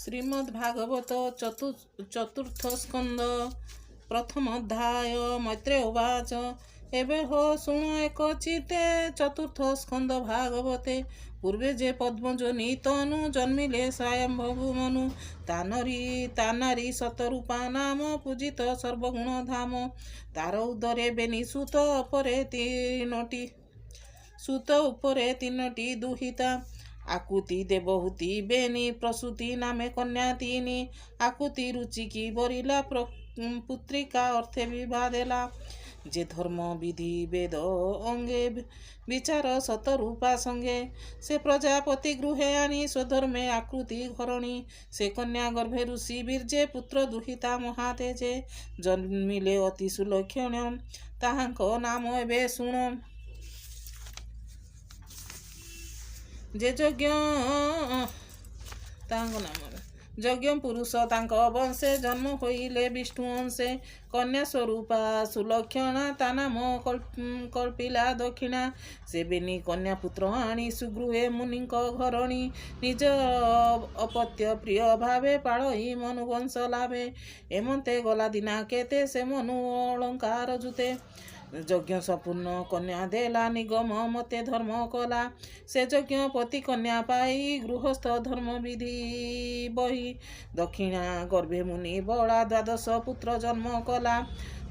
श्रीमद्भागवत चतुर्थ स्कंद प्रथम अध्याय मैत्रेय उवाच एबे हो शुण एक चिते चतुर्थ स्कंद भागवते पूर्वे जे पद्मजोनि तनु जन्मिले स्वयंभू मनु तानारी शतरूपा नाम पूजित सर्वगुण धाम तार उदरे बेनि सुत उपरे तीनोटी दुहिता आकुति देवहूति बेनी प्रसूति नामे कन्या तीनी आकुति रुचिकी बरिला पुत्रिका अर्थे विवाह देला जे धर्म विधि वेद अंगे विचार शतरूपा संगे से प्रजापति गृहे आनी स्वधर्मे आकृति घरणी से कन्या गर्भे ऋषि बीर्जे पुत्र दुहिता महातेजे जन्मिले अति सुलक्षण ताहांको नाम एबे शुण जे यज्ञ पुरुष तांक वंशे जन्म होइले विष्णु अंशे कन्या स्वरूपा सुलक्षणा ता नाम कल्पिला दक्षिणा से बेनी कन्या पुत्र आनी सुगृहे मुनिक घरणी निज अपत्य प्रिय भावे पाळई मनु वंश लाभे एमंते गला दिना केते से मनु अलंकार जुते यज्ञ संपूर्ण कन्या देला निगम मते धर्म कला से यज्ञ पति कन्या पाई गृहस्थ धर्म विधि बही दक्षिणा गर्भे मुनि बड़ा द्वादश पुत्र जन्म कला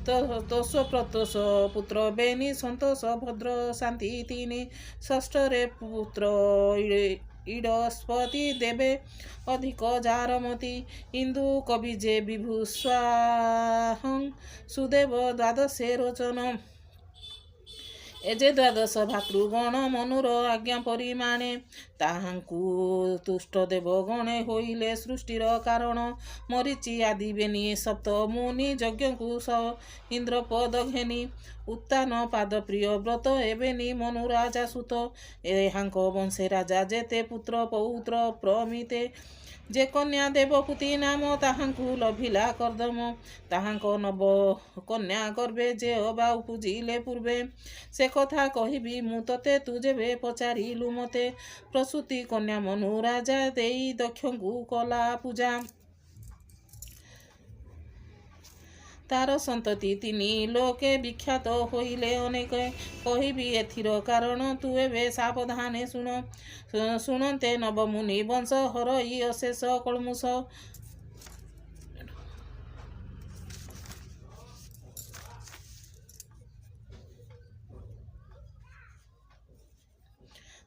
तोष प्रतोष पुत्र बेनी संतोष भद्र शांति तीनी षष्ठरे पुत्र इडस्पति देवे अधिक जारमती इंदु कवि जे विभुस्वाहं सुदेव द्वादशे रोचन एजे द्वादश भातृगण मनुर आज्ञा परिमाणे ताहांकु तुष्ट देव गणे होइले सृष्टिर कारण मरीचि आदि बेनी सप्त मुनि यज्ञकु इंद्रपद घेनी उत्तान पाद प्रिय व्रत एबेनी मनु राजा सुत एहांक वंशे राजा जेते पुत्र पौत्र प्रमिते जे कन्या देवपूति नाम ताहांकु लभिला कर्दम ताहांक नव कन्या गर्भे जे अबा पूजिले पूर्वे से कथा कहिबी मु तते तु जेबे पचारिलु मते प्रसूति कन्या मनु राजा देई दक्षଙ୍କୁ कला पूजा तार संतति तिनी लोके विख्यात होइले अनेक कहिबी एथिर कारण तु एबे सावधाने शुणन्ते नवमुनि वंश हरई अशेष कलमुष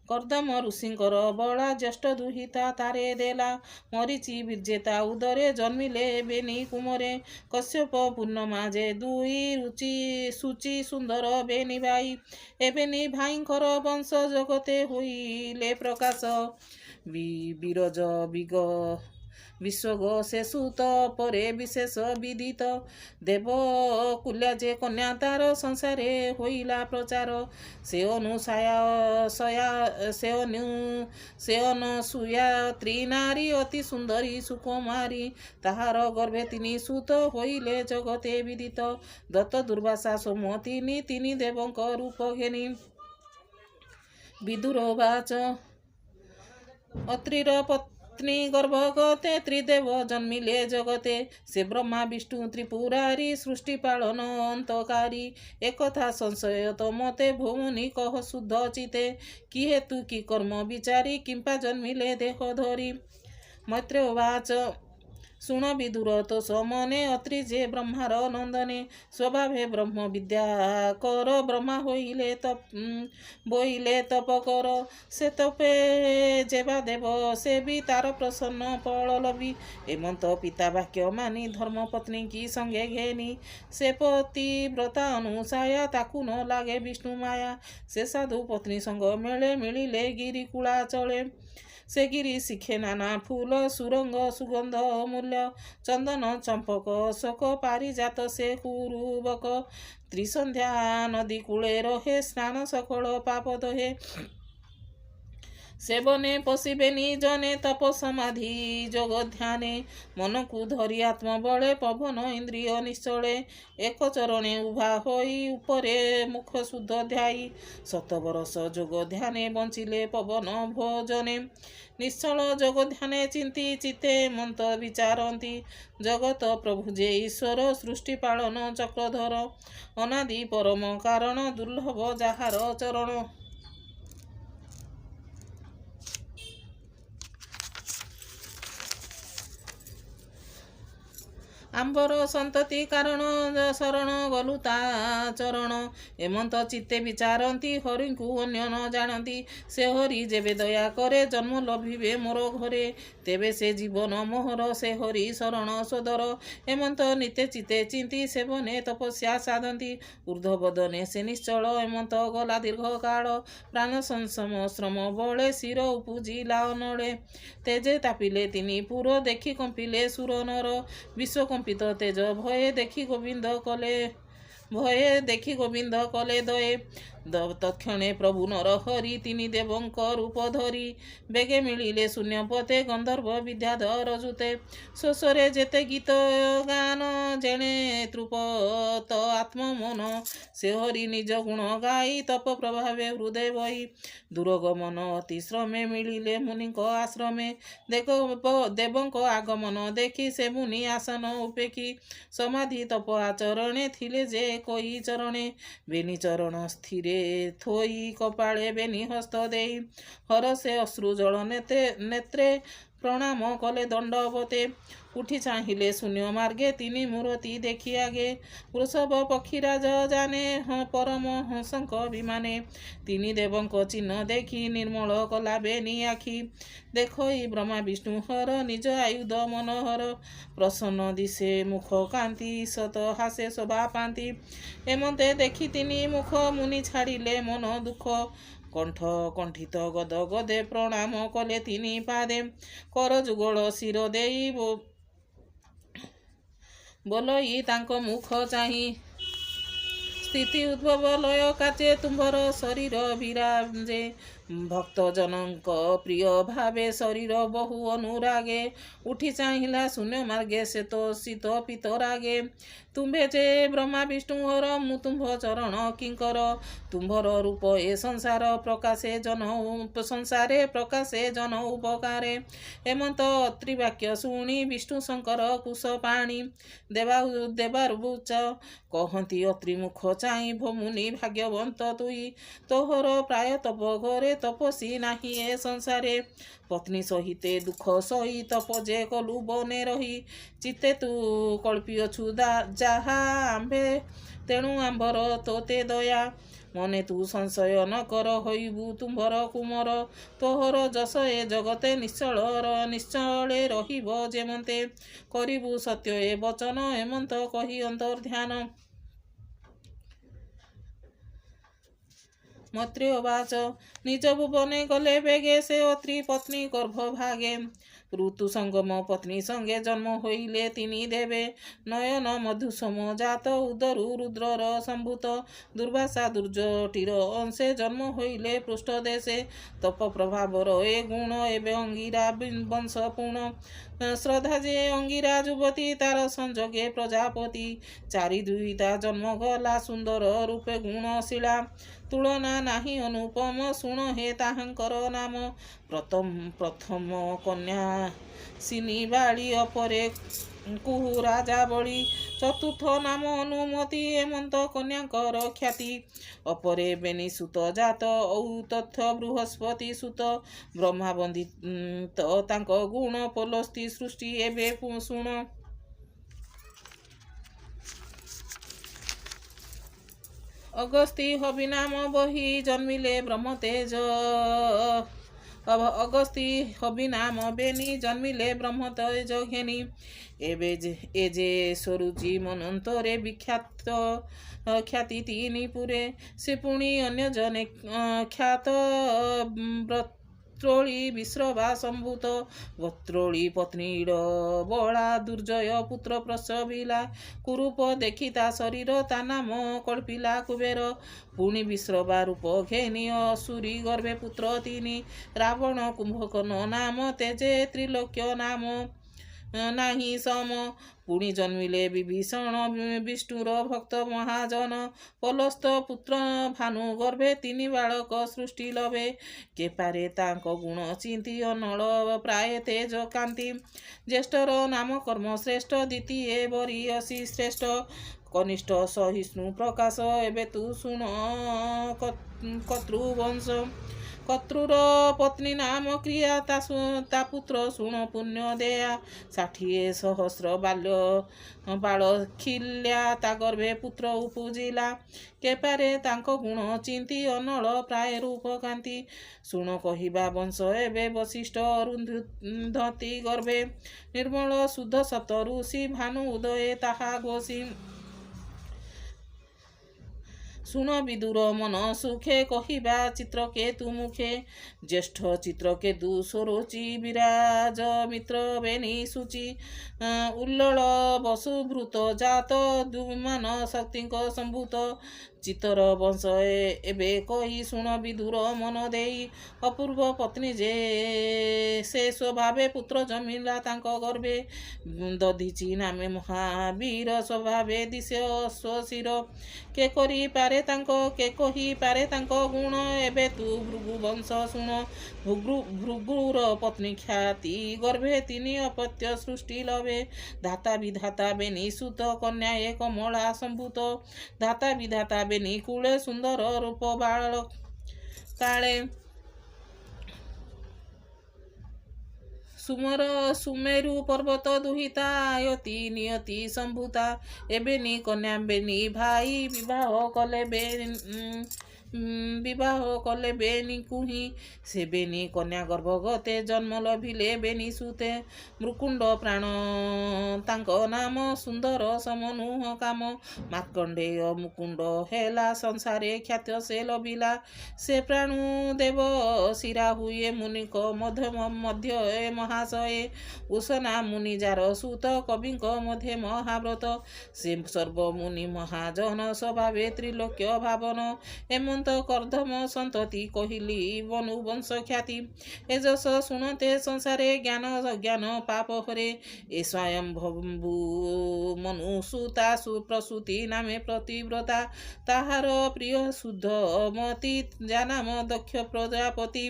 कर्दम ऋषिंकर बड़ा ज्येष्ठ दुहिता तारे देला मरीचि बीर्जेता उदरे जन्मिले बेनी कुमरे कश्यप पूर्णमा जे दुई रुचि सुचि सुंदर बेनी भाई एबेनी भाईंकर वंश जगते होइले प्रकाश बीरज विश्वग से सुत परे विशेष विदित देव कुल्या जे कन्या तार संसारे होइला प्रचार से अनुसुया त्रिनारी अति सुंदरी सुकुमारी ताहार गर्भे तिनी सुत होइले जगते विदित दत्त दुर्वासा सोम तिनी देवंक रूप घेनी विदुर वाच अत्रिर पत्नी गर्भगते त्रिदेव जन्मिले जगते से ब्रह्मा विष्णु त्रिपुरारी सृष्टि पालन अंतकारी एकथा संशय तो मते भूमुनि कह शुद्ध चिते कि हेतु कि कर्म विचारी किंपा जन्मिले देह धरी मैत्रेय उवाच शुण विदुर तो समने अत्रि जे ब्रह्मार नंदने स्वभावे ब्रह्म विद्या कर ब्रह्मा होइले तप कर से तपे जेबा देव से भी तार प्रसन्न फल लभी एमंत पिता वाक्य मानी धर्म पत्नी की संगे घेनी से पति व्रता अनुसाया ताकू न लागे विष्णु माया से साधु पत्नी संग मेले मिलिले गिरी कुला चले से गिरी शिखे नाना फूल सुरंग सुगंध अमूल्य चंदन चंपक शोक पारिजात से कुरुबक त्रिसंध्या नदी कूले रहे स्नान सकल पाप दहे ସେବନେ ପଶିବେନି ଜନେ ତପ ସମାଧି ଯୋଗ ଧ୍ୟାନେ ମନକୁ ଧରି ଆତ୍ମବଳେ ପବନ ଇନ୍ଦ୍ରିୟ ନିଶ୍ଚଳେ ଏକ ଚରଣେ ଉଭା ହୋଇ ଉପରେ ମୁଖ ଶୁଦ୍ଧ ଧ୍ୟାଇ ଶତବରଷ ଯୋଗ ଧ୍ୟାନେ ବଞ୍ଚିଲେ ପବନ ଭୋଜନେ ନିଶ୍ଚଳ ଯୋଗ ଧ୍ୟାନେ ଚିନ୍ତି ଚିତେ ମନ୍ତ ବିଚାରନ୍ତି ଜଗତ ପ୍ରଭୁ ଯେ ଈଶ୍ୱର ସୃଷ୍ଟି ପାଳନ ଚକ୍ରଧର ଅନାଦି ପରମ କାରଣ ଦୁର୍ଲଭ ଯାହାର ଚରଣ। ଆମ୍ବର ସନ୍ତତି କାରଣ ଶରଣ ଗଲୁ ତା ଚରଣ ଏମନ୍ତ ଚିତ୍ତେ ବିଚାରନ୍ତି ହରିଙ୍କୁ ଅନ୍ୟ ନ ଜାଣନ୍ତି ସେ ହରି ଯେବେ ଦୟା କରେ ଜନ୍ମ ଲଭିବେ ମୋର ଘରେ ତେବେ ସେ ଜୀବନ ମୋହର ସେ ହରି ଶରଣ ସୋଦର ଏମନ୍ତ ନିତେ ଚିତେ ଚିନ୍ତି ସେବନେ ତପସ୍ୟା ସାଧନ୍ତି ଊର୍ଦ୍ଧ୍ୱବଦନେ ସେ ନିଶ୍ଚଳ ଏମନ୍ତ ଗଲା ଦୀର୍ଘ କାଳ ପ୍ରାଣ ସଂସମ ଶ୍ରମ ବଳେ ଶିର ଉପୁଜିଲା ଅନଳେ ତେଜେ ତାପିଲେ ତିନି ପୁର ଦେଖି କମ୍ପିଲେ ସୁର ନର ବିଶ୍ୱ ତେଜ ଭয়ে ଦେଖି ଗୋବିନ୍ଦ କଲେ ଦଏ ତକ୍ଷଣେ ପ୍ରଭୁ ନର ହରି ତିନି ଦେବଙ୍କ ରୂପ ଧରି ବେଗେ ମିଳିଲେ ଶୂନ୍ୟପତେ ଗନ୍ଧର୍ବ ବିଦ୍ୟାଧର ଜୁତେ ଶୋଷରେ ଯେତେ ଗୀତ ଗାନ ଜେଣେ ତୃପତ ଆତ୍ମମନ ସେ ହରି ନିଜ ଗୁଣ ଗାଇ ତପ ପ୍ରଭାବେ ହୃଦୟ ବହି ଦୂରଗମନ ଅତି ଶ୍ରମେ ମିଳିଲେ ମୁନିଙ୍କ ଆଶ୍ରମେ ଦେବଙ୍କ ଆଗମନ ଦେଖି ସେ ମୁନି ଆସନ ଉପେକ୍ଷୀ ସମାଧି ତପ ଆଚରଣେ ଥିଲେ ଯେ କଇ ଚରଣେ ବେନି ଚରଣ ସ୍ଥିରେ ଥୋଇ କପାଳେ ବେନି ହସ୍ତ ଦେଇ ହରସେ ଅଶ୍ରୁ ଜଳ ନେତ୍ରେ ପ୍ରଣାମ କଲେ ଦଣ୍ଡବତେ ଉଠି ଚାହିଁଲେ ଶୂନ୍ୟ ମାର୍ଗେ ତିନି ମୂରତି ଦେଖି ଆଗେ ବୃଷଭ ପକ୍ଷୀରାଜ ଜାନେ ପରମ ହଂସଙ୍କ ବିମାନେ ତିନି ଦେବଙ୍କ ଚିହ୍ନ ଦେଖି ନିର୍ମଳ କଲା ବେନି ଆଖି ଦେଖଇ ବ୍ରହ୍ମା ବିଷ୍ଣୁ ହର ନିଜ ଆୟୁଧ ମନୋହର ପ୍ରସନ୍ନ ଦିଶେ ମୁଖ କାନ୍ତି ସତ ହାସେ ଶୋଭା ପାନ୍ତି ଏମନ୍ତେ ଦେଖି ତିନି ମୁଖ ମୁନି ଛାଡ଼ିଲେ ମନ ଦୁଃଖ କଣ୍ଠ କଣ୍ଠିତ ଗଦ ଗଦେ ପ୍ରଣାମ କଲେ ତିନି ପାଦେ କର ଯୁଗଳ ଶିର ଦେଇ ବୋଲଇ ତାଙ୍କ ମୁଖ ଚାହିଁ ସ୍ଥିତି ଉଦ୍ଭବ ଲୟ କାଚେ ତୁମ୍ଭର ଶରୀର ବିରାଜେ ଭକ୍ତଜନଙ୍କ ପ୍ରିୟ ଭାବେ ଶରୀର ବହୁ ଅନୁରାଗେ ଉଠି ଚାହିଁଲା ଶୂନ୍ୟ ମାର୍ଗେ ସେ ତ ଶୀତ ପିତ ରାଗେ ତୁମ୍ଭେ ଯେ ବ୍ରହ୍ମା ବିଷ୍ଣୁହର ମୁଁ ତୁମ୍ଭ ଚରଣ କିଙ୍କର ତୁମ୍ଭର ରୂପ ଏ ସଂସାରେ ପ୍ରକାଶେ ଜନ ଉପକାରେ ଏମନ୍ତ ତ୍ରିବାକ୍ୟ ଶୁଣି ବିଷ୍ଣୁ ଶଙ୍କର କୁଶ ପାଣି ଦେବାରୁଚ କହନ୍ତି ଅତ୍ରିମୁଖ ଚାହିଁ ଭୋମୁନି ଭାଗ୍ୟବନ୍ତ ତୁଇ ତୋହର ପ୍ରାୟ ତପ ଘରେ ତପସ୍ୀ ନାହିଁ ଏ ସଂସାରେ ପତ୍ନୀ ସହିତେ ଦୁଃଖ ସହି ତପ ଯେ କଲୁ ବନେ ରହି ଚିତେ ତୁ କଳ୍ପିଅଛୁ ଯାହା ଆମ୍ଭେ ତେଣୁ ଆମ୍ଭର ତୋତେ ଦୟା ମନେ ତୁ ସଂଶୟ ନ କର ହଇବୁ ତୁମ୍ଭର କୁମର ତୋହର ଯଶ ଏ ଜଗତେ ନିଶ୍ଚଳେ ରହିବ ଯେମନ୍ତେ କରିବୁ ସତ୍ୟ ଏ ବଚନ ଏମନ୍ତ କହି ଅନ୍ତର୍ଧ୍ୟାନ ମୈତ୍ରେୟବାଚ ନିଜ ଭୁବନେ ଗଲେ ବେଗେ ସେ ଅତ୍ରି ପତ୍ନୀ ଗର୍ଭ ଭାଗେ ଋତୁ ସଙ୍ଗମ ପତ୍ନୀ ସଙ୍ଗେ ଜନ୍ମ ହୋଇଲେ ତିନି ଦେବେ ନୟନ ମଧୁସମ ଜାତ ଉଦରୁ ରୁଦ୍ରର ସମ୍ଭୂତ ଦୁର୍ବାସା ଦୁର୍ଜଟିର ଅଂଶେ ଜନ୍ମ ହୋଇଲେ ପୃଷ୍ଠ ଦେଶେ ତପ ପ୍ରଭାବର ଏ ଗୁଣ ଏବେ ଅଙ୍ଗିରା ବଂଶ ପୂର୍ଣ୍ଣ ଶ୍ରଦ୍ଧା ଯେ ଅଙ୍ଗିରା ଯୁବତୀ ତାର ସଂଯୋଗେ ପ୍ରଜାପତି ଚାରି ଦୁଇତା ଜନ୍ମ ଗଲା ସୁନ୍ଦର ରୂପେ ଗୁଣଶୀଳା ତୁଳନା ନାହିଁ ଅନୁପମ ଶୁଣ ହେ ତାହାଙ୍କର ନାମ ପ୍ରଥମ କନ୍ୟା ସିନି ବାଳି ଅପରେ କୁହୁ ରାଜା ବଳି ଚତୁର୍ଥ ନାମ ଅନୁମତି ଏମନ୍ତ କନ୍ୟାଙ୍କର ଖ୍ୟାତି ଅପରେ ବେନି ସୁତ ଜାତ ଔତଥ୍ୟ ବୃହସ୍ପତି ସୁତ ବ୍ରହ୍ମା ବନ୍ଦିତ ତାଙ୍କ ଗୁଣ ପଲସ୍ତି ସୃଷ୍ଟି ଏବେ ଶୁଣ ଅଗସ୍ତି ହବିନାମ ବହି ଜନ୍ମିଲେ ବ୍ରହ୍ମତେଜ ଅଗସ୍ତି ହବିନାମ ବେନି ଜନ୍ମିଲେ ବ୍ରହ୍ମତେଜ ଘେନି ଏବେ ଏ ଯେ ସରୁଚି ମନନ୍ତରେ ବିଖ୍ୟାତ ଖ୍ୟାତି ତିନି ପୁରେ ସେ ପୁଣି ଅନ୍ୟ ଜନେ ଖ୍ୟାତ ବିସ୍ତ୍ରୋଳି ବିଶ୍ରବା ସମ୍ଭୂତ ଗୋତ୍ରୋଳି ପତ୍ନୀର ବଳା ଦୁର୍ଜୟ ପୁତ୍ର ପ୍ରସବିଲା କୁରୂପ ଦେଖି ତା ଶରୀର ତା ନାମ କଳ୍ପିଲା କୁବେର ପୁଣି ବିଶ୍ରବା ରୂପ ଘେନି ଅସୁରୀ ଗର୍ଭେ ପୁତ୍ର ତିନି ରାବଣ କୁମ୍ଭକର୍ଣ୍ଣ ନାମ ତେଜେ ତ୍ରିଲୋକ୍ୟ ନାମ ନାହିଁ ସମ ପୁଣି ଜନ୍ମିଲେ ବିଭୀଷଣ ବିଷ୍ଣୁର ଭକ୍ତ ମହାଜନ ପଲସ୍ତ ପୁତ୍ର ଭାନୁ ଗର୍ଭେ ତିନି ବାଳକ ସୃଷ୍ଟି ଲଭେ କେପାରେ ତାଙ୍କ ଗୁଣ ଚିନ୍ତି ଅନଳ ପ୍ରାୟ ତେଜ କାନ୍ତି ଜ୍ୟେଷ୍ଠର ନାମ କର୍ମ ଶ୍ରେଷ୍ଠ ଦ୍ୱିତୀୟ ବରିୟସୀ ଶ୍ରେଷ୍ଠ କନିଷ୍ଠ ସହିଷ୍ଣୁ ପ୍ରକାଶ ଏବେ ତୁ ଶୁଣ କର୍ତ୍ତୃବଂଶ କର୍ତ୍ତୃର ପତ୍ନୀ ନାମ କ୍ରିୟା ତା ପୁତ୍ର ଶୁଣ ପୁଣ୍ୟ ଦେୟା 60 ସହସ୍ର ବାଳ ଖିଲ୍ୟା ତା ଗର୍ଭେ ପୁତ୍ର ଉପୁଜିଲା କେପାରେ ତାଙ୍କ ଗୁଣ ଚିନ୍ତି ଅନଳ ପ୍ରାୟ ରୂପ କାନ୍ତି ଶୁଣ କହିବା ବଂଶ ଏବେ ବଶିଷ୍ଠ ଅରୁନ୍ଧତୀ ଗର୍ଭେ ନିର୍ମଳ ଶୁଦ୍ଧ ସତ ଋଷି ଭାନୁ ଉଦୟେ ତାହା ଘୋଷି ଶୁଣ ବିଦୁର ମନ ସୁଖେ କହିବା ଚିତ୍ରକେତୁ ମୁଖେ ଜ୍ୟେଷ୍ଠ ଚିତ୍ରକେତୁ ସରୋଚି ବିରାଜ ମିତ୍ର ବେନି ସୂଚି ଉଲ୍ଲଳ ବସୁଭୃତ ଜାତ ଦୁମାନ ଶକ୍ତିଙ୍କ ସମ୍ଭୂତ ଚିତର ବଂଶ ଏବେ କହି ଶୁଣ ବିଦୁର ମନ ଦେଇ ଅପୂର୍ବ ପତ୍ନୀ ଯେ ସେ ସ୍ୱଭାବେ ପୁତ୍ର ଜନ୍ମିଲା ତାଙ୍କ ଗର୍ଭେ ଦଧିଚି ନାମେ ମହାବୀର ସ୍ୱଭାବେ ଦିଶେ ଅଶ୍ୱଶିର କେ କରିପାରେ ତାଙ୍କ କେ କହିପାରେ ତାଙ୍କ ଗୁଣ ଏବେ ତୁ ଭୃଗୁ ବଂଶ ଶୁଣ ଭୃଗୁର ପତ୍ନୀ ଖ୍ୟାତି ଗର୍ଭେ ତିନି ଅପତ୍ୟ ସୃଷ୍ଟି ଲଭେ ଧାତା ବିଧାତା ବେନି ସୁତ କନ୍ୟା ଏ କମଳା ସମ୍ଭୂତ ଧାତା ବିଧାତା ବେନି କୂଳେ ସୁନ୍ଦର ରୂପ ବାଳ କାଳେ ସୁମର ସୁମେରୁ ପର୍ବତ ଦୁହିତା ଆୟତି ନିୟତି ସମ୍ଭୂତା ଏବେନି କନ୍ୟା ବେନି ଭାଇ ବିବାହ କଲେ ବେନି କୁହିଁ ସେ ବେନି କନ୍ୟା ଗର୍ଭଗତେ ଜନ୍ମ ଲଭିଲେ ବେନି ସୁତେ ମୃକୁଣ୍ଡ ପ୍ରାଣ ତାଙ୍କ ନାମ ସୁନ୍ଦର ସମନୁହ କାମ ମାର୍କଣ୍ଡେୟ ମୁକୁଣ୍ଡ ହେଲା ସଂସାରେ ଖ୍ୟାତ ସେ ଲଭିଲା ସେ ପ୍ରାଣୁ ଦେବ ଶିରା ହୁଏ ମୁନିକ ମଧ୍ୟ ମହାଶଏ ଉଷନା ମୁନି ଯାର ସୁତ କବିଙ୍କ ମଧ୍ୟ ମହାବ୍ରତ ସେ ସର୍ବମୁନି ମହାଜନ ସ୍ୱଭାବେ ତ୍ରିଲୋକ୍ୟ ଭାବନ ଏମନ୍ତ କର୍ଦ୍ଧମ ସନ୍ତତି କହିଲି ବନୁ ବଂଶ ଖ୍ୟାତି ଏ ଯଶ ଶୁଣତେ ସଂସାରେ ଜ୍ଞାନ ଅଜ୍ଞାନ ପାପ ହରେ ଏ ସ୍ୱୟଂଭୁ ମନୁ ସୁତା ସୁପ୍ରସୂତି ନାମେ ପ୍ରତିବ୍ରତା ତାହାର ପ୍ରିୟ ଶୁଦ୍ଧ ମତି ଜାନାମ ଦକ୍ଷ ପ୍ରଜାପତି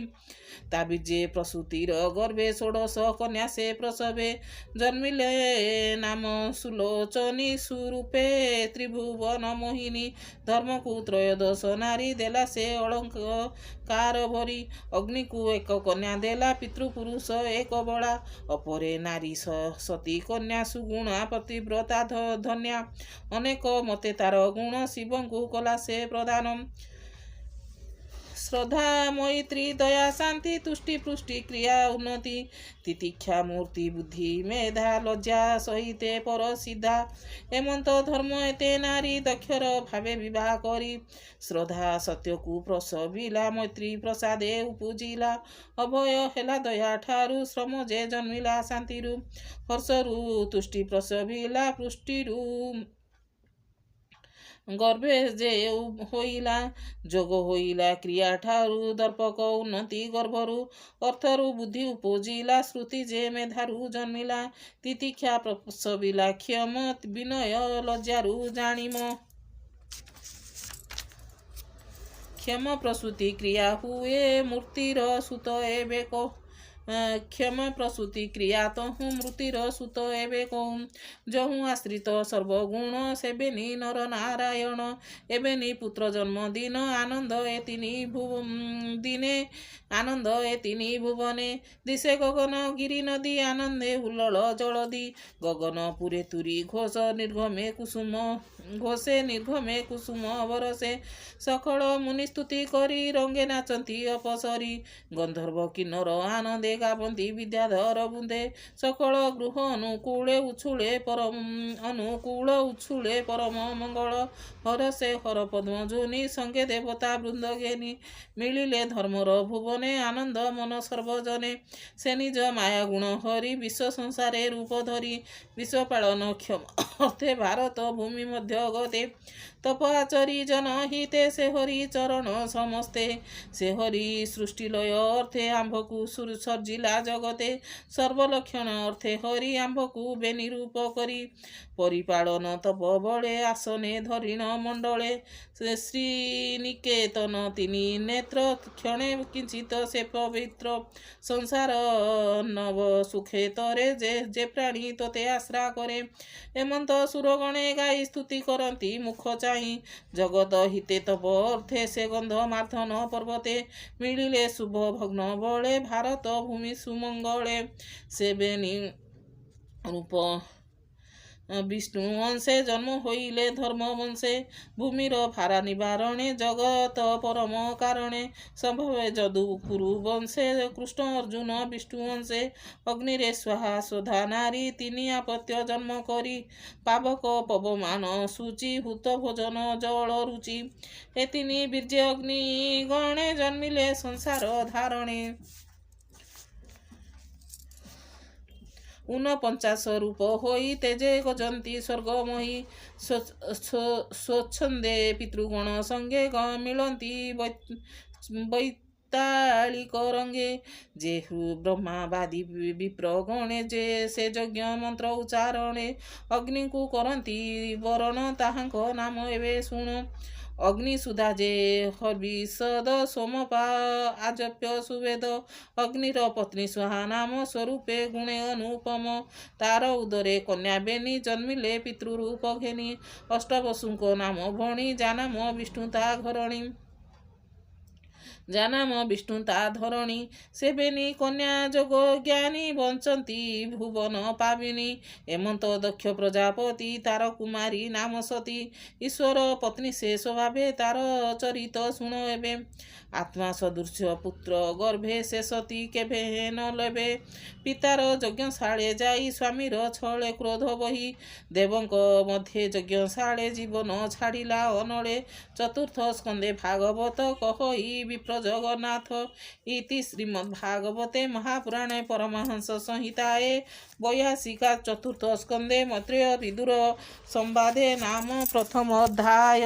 ତା ବୀର୍ଯ୍ୟେ ପ୍ରସୂତିର ଗର୍ଭେ ଷୋଡ଼ଶ କନ୍ୟା ସେ ପ୍ରସବେ ଜନ୍ମିଲେ ନାମ ସୁଲୋଚନୀ ସୁରୂପେ ତ୍ରିଭୁବନ ମୋହିନୀ ଧର୍ମକୁ ତ୍ରୟୋଦଶ ନାରୀ ଦେଲା ସେ ଅଳଙ୍କାର ଭରି ଅଗ୍ନିକୁ ଏକ କନ୍ୟା ଦେଲା ପିତୃପୁରୁଷ ଏକ ବଳା ଅପରେ ନାରୀ ସତୀ କନ୍ୟା ସୁଗୁଣା ପ୍ରତିବ୍ରତା ଧନ୍ୟା ଅନେକ ମତେ ତାର ଗୁଣ ଶିବଙ୍କୁ କଲା ସେ ପ୍ରଦାନ ଶ୍ରଦ୍ଧା ମୈତ୍ରୀ ଦୟା ଶାନ୍ତି ତୁଷ୍ଟି ପୃଷ୍ଟି କ୍ରିୟା ଉନ୍ନତି ତିତିକ୍ଷା ମୂର୍ତ୍ତି ବୁଦ୍ଧି ମେଧା ଲଜ୍ଜା ସହିତେ ପର ସିଦ୍ଧା ଏମନ୍ତ ଧର୍ମ ଏତେ ନାରୀ ଦକ୍ଷର ଭାବେ ବିବାହ କରି ଶ୍ରଦ୍ଧା ସତ୍ୟକୁ ପ୍ରସବିଲା ମୈତ୍ରୀ ପ୍ରସାଦେ ଉପୁଜିଲା ଅଭୟ ହେଲା ଦୟା ଠାରୁ ଶ୍ରମ ଯେ ଜନ୍ମିଲା ଶାନ୍ତିରୁ ହର୍ଷରୁ ତୁଷ୍ଟି ପ୍ରସବିଲା ପୃଷ୍ଟିରୁ ଗର୍ଭେ ଯେ ହୋଇଲା ଯୋଗ ହୋଇଲା କ୍ରିୟା ଠାରୁ ଦର୍ପକ ଉନ୍ନତି ଗର୍ଭରୁ ଅର୍ଥରୁ ବୁଦ୍ଧି ଉପୁଜିଲା ଶ୍ରୁତି ଯେ ମେଧାରୁ ଜନ୍ମିଲା ତିତିକ୍ଷା ପ୍ରସବିଲା କ୍ଷମ ବିନୟ ଲଜ୍ଜାରୁ ଜାଣିମ କ୍ଷମ ପ୍ରସୂତି କ୍ରିୟା ହୁଏ ମୂର୍ତ୍ତିର ସୁତ ଏବେ କ୍ଷମ ପ୍ରସୂତି କ୍ରିୟା ତହୁଁ ମୃତ୍ୟୁର ସୁତ ଏବେ କହୁଁ ଯହୁଁ ଆଶ୍ରିତ ସର୍ବଗୁଣ ସେବେନି ନର ନାରାୟଣ ଏବେନି ପୁତ୍ର ଜନ୍ମ ଦିନ ଆନନ୍ଦ ଏ ତିନି ଭୁବନେ ଦିଶେ ଗଗନ ଗିରି ନଦୀ ଆନନ୍ଦେ ହୁଲ୍ଲୋଳ ଜଳଦି ଗଗନ ପୁରେ ତୁରି ଘୋଷ ନିର୍ଗମେ କୁସୁମ ବରସେ ସକଳ ମୁନି ସ୍ତୁତି କରି ରଙ୍ଗେ ନାଚନ୍ତି ଅପସରି ଗନ୍ଧର୍ବ କିନ୍ନର ଆନନ୍ଦେ ଗାବନ୍ତି ବିଦ୍ୟାଧର ବୃନ୍ଦେ। ସକଳ ଗୃହ ଅନୁକୂଳେ ଉଛୁଳେ ପରମ ମଙ୍ଗଳ। ହରସେ ହର ପଦ୍ମ ଯୋନି ସଙ୍ଗେ ଦେବତା ବୃନ୍ଦ ଘେନି। ମିଳିଲେ ଧର୍ମର ଭୁବନେ ଆନନ୍ଦ ମନ ସର୍ବଜନେ। ସେ ନିଜ ମାୟା ଗୁଣ ହରି ବିଶ୍ୱ ସଂସାରେ ରୂପ ଧରି। ବିଶ୍ୱ ପାଳନ କ୍ଷମ ଅର୍ଥେ ଭାରତ ଭୂମି ମଧ୍ୟ ଗତେ। ତପ ଆଚରି ଜନ ହିତେ ସେ ହରି ଚରଣ ସମସ୍ତେ। ସେ ହରି ସୃଷ୍ଟି ଲୟ ଅର୍ଥେ ଆମ୍ଭକୁ ସର୍ଜିଲା ଜଗତେ। ସର୍ବଲକ୍ଷଣ ଅର୍ଥେ ହରି ଆମ୍ଭକୁ ବେନିରୂପ କରି। ପରିପାଳନ ତପ ବଳେ ଆସନେ ଧରିଣ ମଣ୍ଡଳେ। ଶ୍ରୀନିକେତନ ତିନି ନେତ୍ର କ୍ଷଣେ କିଞ୍ଚିତ ସେ ପବିତ୍ର। ସଂସାର ନବ ସୁଖେ ତରେ ଯେ ପ୍ରାଣୀ ତୋତେ ଆଶ୍ରା କରେ। ଏମନ୍ତ ସୁରଗଣେ ଗାଇ ସ୍ତୁତି କରନ୍ତି ମୁଖ ଚାହିଁ। ଜଗତ ହିତେ ତପ ଅର୍ଥେ ସେ ଗନ୍ଧ ମାର୍ଦ୍ଧନ ପର୍ବତେ। ମିଳିଲେ ଶୁଭ ଭଗ୍ନ ବଳେ ଭାରତ ଭୂମି ସୁମଙ୍ଗଳେ। ସେ ବେନି ରୂପ ବିଷ୍ଣୁ ଅଂଶେ ଜନ୍ମ ହୋଇଲେ ଧର୍ମ ବଂଶେ। ଭୂମିର ଭାରା ନିବାରଣେ ଜଗତ ପରମ କାରଣେ। ସମ୍ଭବେ ଯଦୁ କୁରୁ ବଂଶେ କୃଷ୍ଣ ଅର୍ଜୁନ ବିଷ୍ଣୁ ଅଂଶେ। ଅଗ୍ନିରେ ସ୍ୱାହା ସ୍ୱଧା ନାରୀ ତିନି ଆପତ୍ୟ ଜନ୍ମ କରି। ପାବକ ପବମାନ ସୂଚି ହୁତ ଭୋଜନ ଜଳ ରୁଚି। ଏ ତିନି ବୀର୍ଯ୍ୟ ଅଗ୍ନି ଗଣେ ଜନ୍ମିଲେ ସଂସାର ଧାରଣେ। 49 ରୂପ ହୋଇ ତେଜେ ଗଜନ୍ତି ସ୍ୱର୍ଗମୟୀ। ସ୍ୱଚ୍ଛନ୍ଦେ ପିତୃଗଣ ସଙ୍ଗେ ମିଳନ୍ତି ବୈତାଳିକ ରଙ୍ଗେ। ଯେ ବ୍ରହ୍ମାବାଦୀ ବିପ୍ର ଗଣେ ଯେ ସେ ଯଜ୍ଞ ମନ୍ତ୍ର ଉଚ୍ଚାରଣେ। ଅଗ୍ନିକୁ କରନ୍ତି ବରଣ ତାହାଙ୍କ ନାମ ଏବେ ଶୁଣ। ଅଗ୍ନି ସୁଧା ଯେ ହବିଷଦ ସୋମପା ଆଜପ୍ୟ ସୁବେଦ। ଅଗ୍ନିର ପତ୍ନୀ ସ୍ୱାହା ନାମ ସ୍ୱରୂପେ ଗୁଣେ ଅନୁପମ। ତାର ଉଦରେ କନ୍ୟା ବେନି ଜନ୍ମିଲେ ପିତୃରୂପ ଘେନି। ଅଷ୍ଟବସୁଙ୍କ ନାମ ଭଣୀ ଯାନାମ ବିଷ୍ଣୁ ତା ଘରଣୀ। ଯାନାମ ବିଷ୍ଣୁ ତା ଧରଣୀ। ସେ ବେନି କନ୍ୟା ଯୋଗ ଜ୍ଞାନୀ ବଞ୍ଚନ୍ତି ଭୁବନ ପାବିନୀ। ଏମନ୍ତ ଦକ୍ଷ ପ୍ରଜାପତି ତାର କୁମାରୀ ନାମ ସତୀ। ଈଶ୍ୱର ପତ୍ନୀ ସେ ସ୍ୱଭାବେ ତାର ଚରିତ ଶୁଣ ଏବେ। ଆତ୍ମା ସଦୃଶ୍ୟ ପୁତ୍ର ଗର୍ଭେ ସେ ସତୀ କେଭେ ନ ଲେବେ। ପିତାର ଯଜ୍ଞଶାଳେ ଯାଇ ସ୍ୱାମୀର ଛଳେ କ୍ରୋଧ ବହି। ଦେବଙ୍କ ମଧ୍ୟେ ଯଜ୍ଞଶାଳେ ଜୀବନ ଛାଡ଼ିଲା ଅନଳେ। ଚତୁର୍ଥ ସ୍କନ୍ଧେ ଭାଗବତ କହଇ ବିପ୍ର ଜଗନ୍ନାଥ। ଇତି ଶ୍ରୀମଦ୍ଭାଗବତେ ମହାପୁରାଣେ ପରମହଂସ ସଂହିତାଏ 82 ଚତୁର୍ଥ ସ୍କନ୍ଧେ ମୈତ୍ରେୟ ବିଦୁର ସମ୍ବାଦେ ନାମ ପ୍ରଥମ ଅଧ୍ୟାୟ।